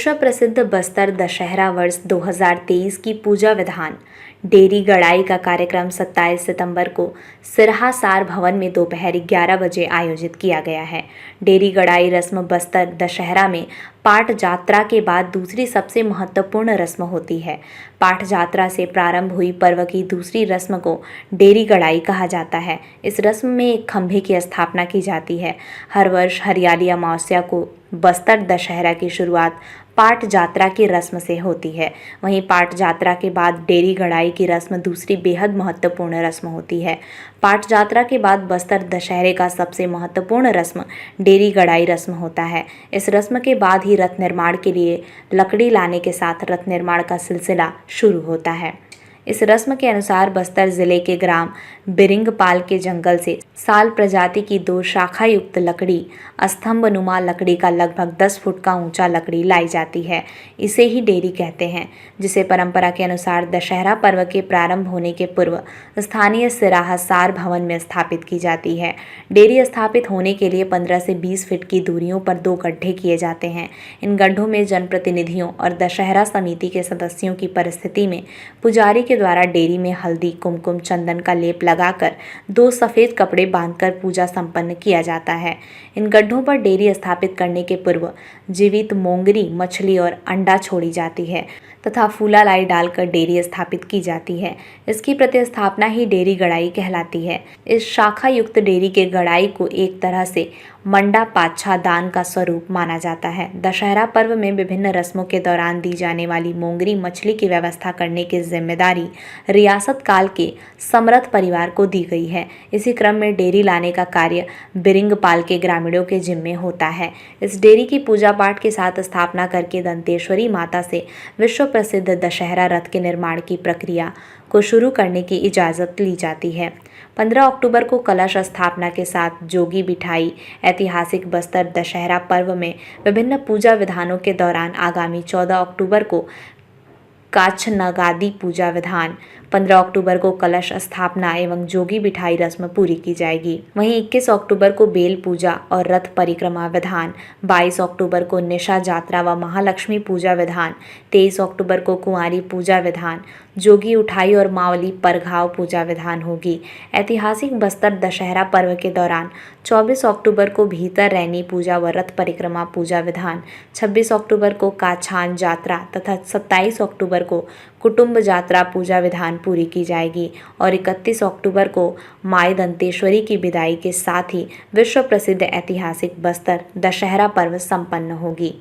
विश्व प्रसिद्ध बस्तर दशहरा वर्ष 2023 की पूजा विधान डेरी गड़ाई का कार्यक्रम 27 सितंबर को सिरहा सार भवन में दोपहर 11 बजे आयोजित किया गया है। डेरी गड़ाई रस्म बस्तर दशहरा में पाट जात्रा के बाद दूसरी सबसे महत्वपूर्ण रस्म होती है। पाट जात्रा से प्रारंभ हुई पर्व की दूसरी रस्म को डेरी गड़ाई कहा जाता है। इस रस्म में एक खंभे की स्थापना की जाती है। हर वर्ष हरियाली अमावस्या को बस्तर दशहरा की शुरुआत पाट जात्रा की रस्म से होती है। वहीं पाट जात्रा के बाद डेरी गड़ाई की रस्म दूसरी बेहद महत्वपूर्ण रस्म होती है। पाट जात्रा के बाद बस्तर दशहरे का सबसे महत्वपूर्ण रस्म डेरी गड़ाई रस्म होता है। इस रस्म के बाद ही रथ निर्माण के लिए लकड़ी लाने के साथ रथ निर्माण का सिलसिला शुरू होता है। इस रस्म के अनुसार बस्तर जिले के ग्राम बिरिंगपाल के जंगल से साल प्रजाति की 2 शाखा युक्त लकड़ी, स्तंभनुमा लकड़ी का लगभग 10 फुट का ऊंचा लकड़ी लाई जाती है। इसे ही डेरी कहते हैं, जिसे परंपरा के अनुसार दशहरा पर्व के प्रारंभ होने के पूर्व स्थानीय सिराहा सार भवन में स्थापित की जाती है। डेरी स्थापित होने के लिए 15 से 20 फीट की दूरियों पर 2 गड्ढे किए जाते हैं। इन गड्ढों में जनप्रतिनिधियों और दशहरा समिति के सदस्यों की परिस्थिति में पुजारी के द्वारा डेरी में हल्दी, कुमकुम, चंदन का लेप लगाकर 2 सफेद कपड़े बांधकर पूजा संपन्न किया जाता है। इन गड्ढों पर डेरी स्थापित करने के पूर्व जीवित मोंगरी, मछली और अंडा छोड़ी जाती है तथा फूला लाई डालकर डेरी स्थापित की जाती है। इसकी प्रतिस्थापना ही डेरी गड़ाई कहलाती है। इस शाखा युक्त डेरी के गड़ाई को एक तरह से मंडा पाछा दान का स्वरूप माना जाता है। दशहरा पर्व में विभिन्न रस्मों के दौरान दी जाने वाली मोंगरी मछली की व्यवस्था करने की जिम्मेदारी रियासत काल के समर्थ परिवार को दी गई है। इसी क्रम में डेरी लाने का कार्य बिरिंगपाल के ग्रामीणों के जिम्मे होता है। इस डेरी की पूजा पाठ के साथ स्थापना करके दंतेश्वरी माता से विश्व प्रसिद्ध दशहरा रथ के निर्माण की प्रक्रिया को शुरू करने की इजाज़त ली जाती है। 15 अक्टूबर को कलश स्थापना के साथ जोगी बिठाई ऐतिहासिक बस्तर दशहरा पर्व में विभिन्न पूजा विधानों के दौरान आगामी 14 अक्टूबर को काछ नगादी पूजा विधान, 15 अक्टूबर को कलश स्थापना एवं जोगी बिठाई रस्म पूरी की जाएगी। वहीं 21 अक्टूबर को बेल पूजा और रथ परिक्रमा विधान, 22 अक्टूबर को निशा जात्रा व महालक्ष्मी पूजा विधान, 23 अक्टूबर को कुंवारी पूजा विधान, जोगी उठाई और मावली परघाव पूजा विधान होगी। ऐतिहासिक बस्तर दशहरा पर्व के दौरान 24 अक्टूबर को भीतर रैनी पूजा व रथ परिक्रमा पूजा विधान, 26 अक्टूबर को काछान जात्रा तथा 27 अक्टूबर को कुटुंब जात्रा पूजा विधान पूरी की जाएगी और 31 अक्टूबर को माई दंतेश्वरी की विदाई के साथ ही विश्व प्रसिद्ध ऐतिहासिक बस्तर दशहरा पर्व संपन्न होगी।